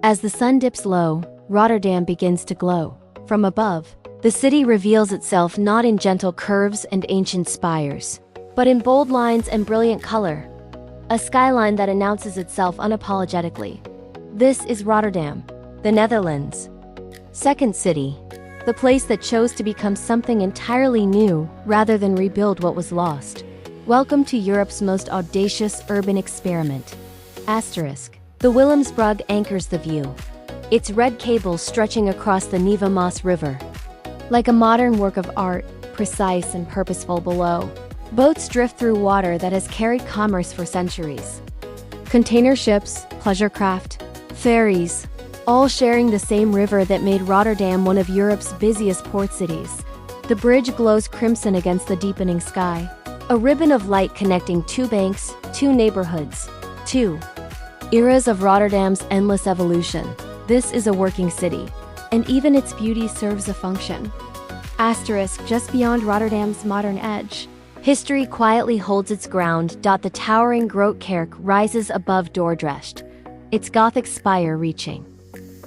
As the sun dips low, Rotterdam begins to glow. From above, the city reveals itself not in gentle curves and ancient spires, but in bold lines and brilliant color. A skyline that announces itself unapologetically. This is Rotterdam, the Netherlands' second city, the place that chose to become something entirely new rather than rebuild what was lost. Welcome to Europe's most audacious urban experiment. Asterisk. The Willemsbrug anchors the view. Its red cables stretching across the Nieuwe Maas river. Like a modern work of art, precise and purposeful below. Boats drift through water that has carried commerce for centuries. Container ships, pleasure craft, ferries, all sharing the same river that made Rotterdam one of Europe's busiest port cities. The bridge glows crimson against the deepening sky. A ribbon of light connecting two banks, two neighborhoods, two eras of Rotterdam's endless evolution. This is a working city, and even its beauty serves a function. Asterisk. Just beyond Rotterdam's modern edge, history quietly holds its ground. The towering Grote Kerk rises above Dordrecht, its Gothic spire reaching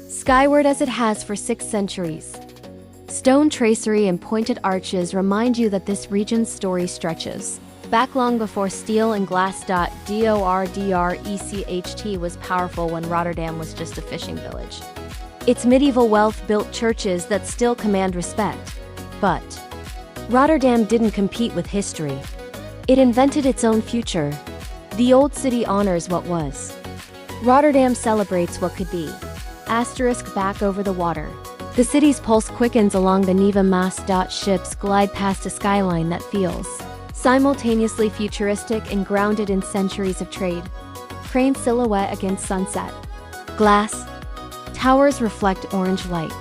skyward as it has for 6 centuries. Stone tracery and pointed arches remind you that this region's story stretches back long before steel and glass. Dordrecht was powerful when Rotterdam was just a fishing village. Its medieval wealth built churches that still command respect. But Rotterdam didn't compete with history. It invented its own future. The old city honors what was. Rotterdam celebrates what could be. Asterisk. Back over the water, the city's pulse quickens along the Nieuwe Maas. Ships glide past a skyline that feels simultaneously futuristic and grounded in centuries of trade. Crane silhouette against sunset. Glass towers reflect orange light.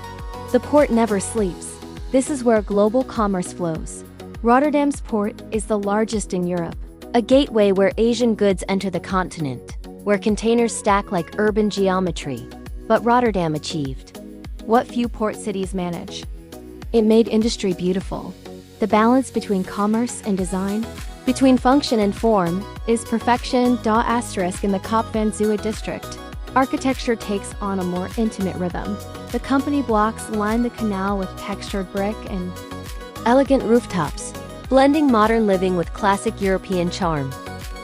The port never sleeps. This is where global commerce flows. Rotterdam's port is the largest in Europe, a gateway where Asian goods enter the continent, where containers stack like urban geometry. But Rotterdam achieved what few port cities manage. It made industry beautiful. The balance between commerce and design, between function and form, is perfection. Asterisk. In the Kop van Zuid district, architecture takes on a more intimate rhythm. The company blocks line the canal with textured brick and elegant rooftops, blending modern living with classic European charm.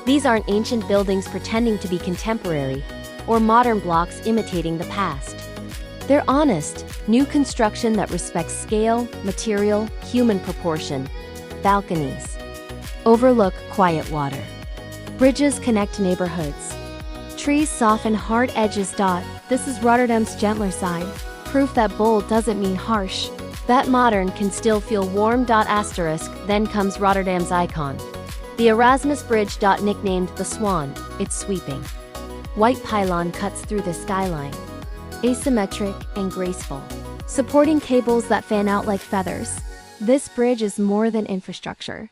These aren't ancient buildings pretending to be contemporary, or modern blocks imitating the past. They're honest, new construction that respects scale, material, human proportion. Balconies overlook quiet water. Bridges connect neighborhoods. Trees soften hard edges. This is Rotterdam's gentler side, proof that bold doesn't mean harsh, that modern can still feel warm. Asterisk. Then comes Rotterdam's icon, the Erasmus Bridge. Nicknamed the Swan, it's sweeping white pylon cuts through the skyline, asymmetric and graceful, supporting cables that fan out like feathers. This bridge is more than infrastructure.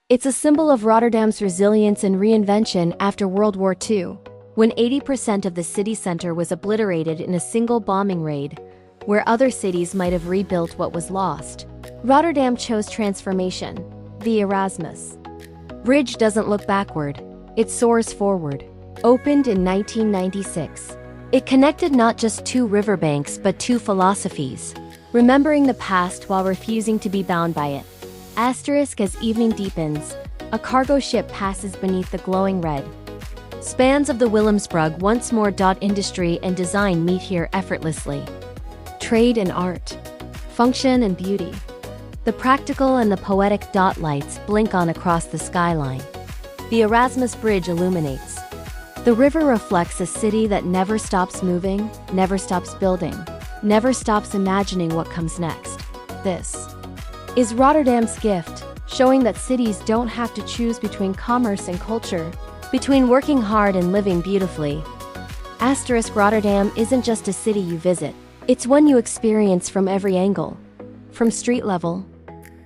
It's a symbol of Rotterdam's resilience and reinvention after World War II, when 80% of the city center was obliterated in a single bombing raid, where other cities might have rebuilt what was lost. Rotterdam chose transformation. The Erasmus Bridge doesn't look backward, it soars forward. Opened in 1996. It connected not just 2 riverbanks but 2 philosophies, remembering the past while refusing to be bound by it. Asterisk. As evening deepens, a cargo ship passes beneath the glowing red spans of the Willemsbrug. Once more. Industry and design meet here effortlessly. Trade and art, function and beauty. The practical and the poetic. Lights blink on across the skyline. The Erasmus Bridge illuminates. The river reflects a city that never stops moving, never stops building, never stops imagining what comes next. This is Rotterdam's gift, showing that cities don't have to choose between commerce and culture, between working hard and living beautifully. Asterisk. Rotterdam isn't just a city you visit, it's one you experience from every angle. From street level,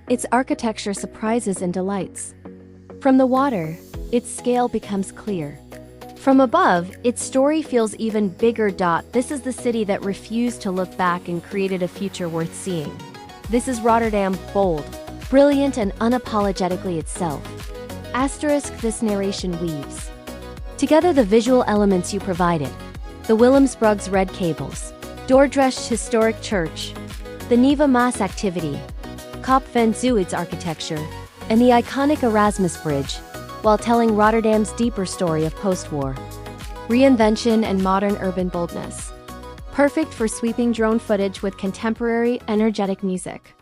its architecture surprises and delights. From the water, its scale becomes clear. From above, its story feels even bigger. This is the city that refused to look back and created a future worth seeing. This is Rotterdam, bold, brilliant and unapologetically itself. Asterisk. This narration weaves together the visual elements you provided. the Willemsbrug's red cables, Dordrecht's historic church, the Nieuwe Maas activity, Kop van Zuid's architecture, and the iconic Erasmus Bridge, while telling Rotterdam's deeper story of post-war reinvention and modern urban boldness. Perfect for sweeping drone footage with contemporary, energetic music.